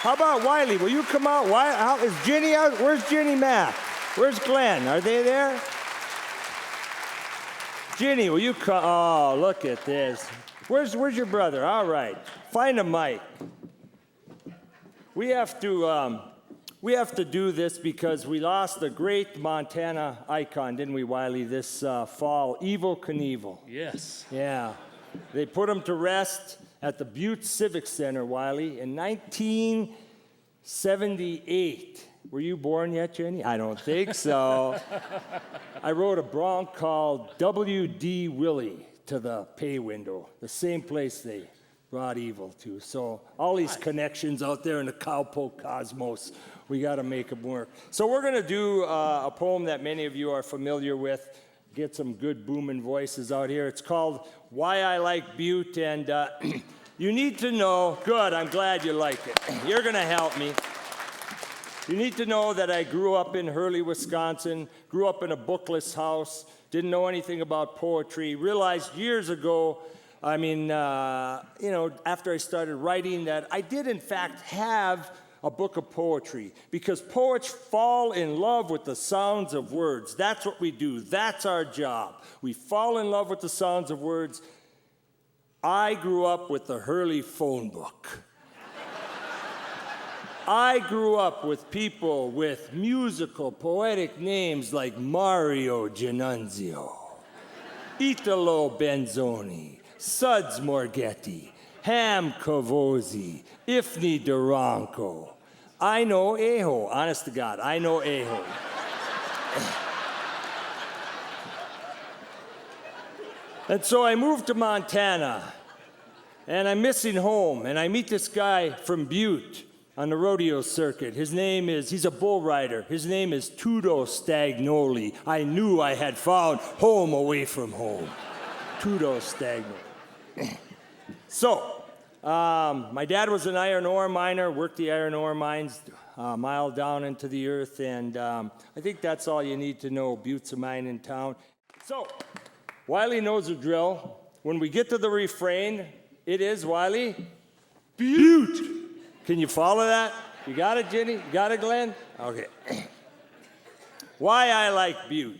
How about Wiley? Will you come out? Is Ginny out? Where's Ginny Mack? Where's Glenn? Are they there? Ginny, will you come? Oh, look at this. Where's your brother? All right. Find a mic. We have to do this because we lost a great Montana icon, didn't we, Wiley, this fall? Evel Knievel. Yes. Yeah. They put him to rest at the Butte Civic Center, Wiley, in 1978. Were you born yet, Jenny? I don't think so. I wrote a bronc called W.D. Willie to the pay window, the same place they brought Evel to. So all these connections out there in the cowpoke cosmos, we got to make them work. So we're going to do a poem that many of you are familiar with. Get some good booming voices out here. It's called Why I Like Butte, and you need to know, good, I'm glad you like it. You're going to help me. You need to know that I grew up in Hurley, Wisconsin, grew up in a bookless house, didn't know anything about poetry, realized years ago, after I started writing, that I did in fact have a book of poetry, because poets fall in love with the sounds of words. That's what we do. That's our job. We fall in love with the sounds of words. I grew up with the Hurley phone book. I grew up with people with musical, poetic names like Mario Giannunzio, Italo Benzoni, Suds Morghetti, Ham Cavosi, Ifni Duranko. I know Aho, honest to God, I know Aho. And so I moved to Montana, and I'm missing home, and I meet this guy from Butte on the rodeo circuit. He's a bull rider. His name is Tudo Stagnoli. I knew I had found home away from home. Tudo Stagnoli. So, my dad was an iron ore miner, worked the iron ore mines a mile down into the earth, and I think that's all you need to know. Butte's a mining town. So, Wiley knows the drill. When we get to the refrain, it is, Wiley, Butte. Can you follow that? You got it, Jenny? You got it, Glenn? Okay. Why I like Butte.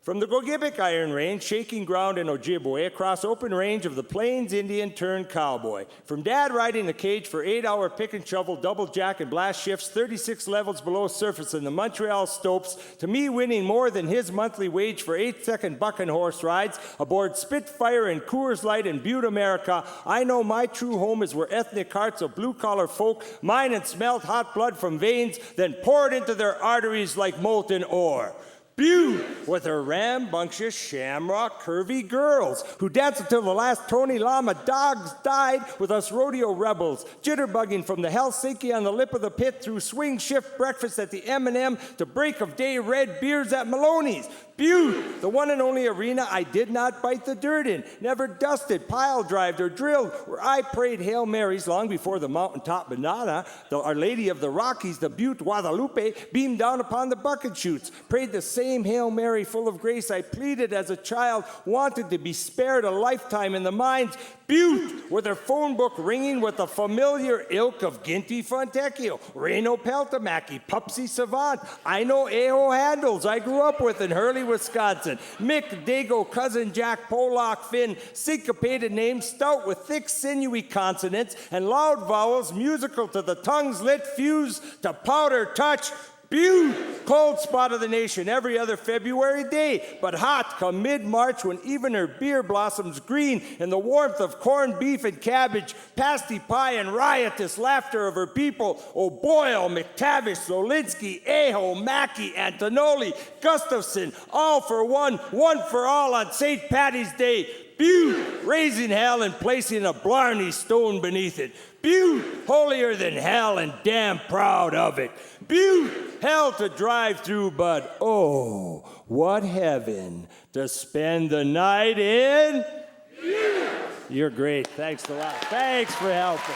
From the Gogebic Iron Range, shaking ground in Ojibwe, across open range of the Plains Indian turned cowboy. From dad riding the cage for 8-hour pick and shovel, double jack and blast shifts, 36 levels below surface in the Montreal Stopes, to me winning more than his monthly wage for 8-second buck and horse rides, aboard Spitfire and Coors Light in Butte, America, I know my true home is where ethnic hearts of blue-collar folk mine and smelt hot blood from veins, then pour it into their arteries like molten ore. Butte, with her rambunctious, shamrock, curvy girls who dance until the last Tony Lama dogs died with us rodeo rebels, jitterbugging from the Helsinki on the lip of the pit through swing shift breakfast at the M&M to break of day red beers at Maloney's. Butte, the one and only arena I did not bite the dirt in, never dusted, pile drived, or drilled, where I prayed Hail Marys long before the mountaintop Madonna, Our Lady of the Rockies, the Butte Guadalupe, beamed down upon the bucket chutes, prayed the same Hail Mary full of grace I pleaded as a child, wanted to be spared a lifetime in the mines. Butte, with her phone book ringing with the familiar ilk of Ginty Fontecchio, Reno Peltomaki, Pupsy Savant, I know Aho Handles I grew up with in Hurley, Wisconsin, Mick Dago, Cousin Jack, Pollock Finn, syncopated names stout with thick sinewy consonants and loud vowels musical to the tongue's lit fuse to powder touch. Butte, cold spot of the nation every other February day, but hot come mid-March when even her beer blossoms green in the warmth of corned beef and cabbage, pasty pie and riotous laughter of her people. O'Boyle, McTavish, Zolinsky, Aho, Mackey, Antonoli, Gustafson, all for one for all on St. Patty's Day. Butte, raising hell and placing a Blarney stone beneath it. Butte, holier than hell and damn proud of it. Butte, hell to drive through, but oh, what heaven to spend the night in. Butte. You're great. Thanks a lot. Thanks for helping.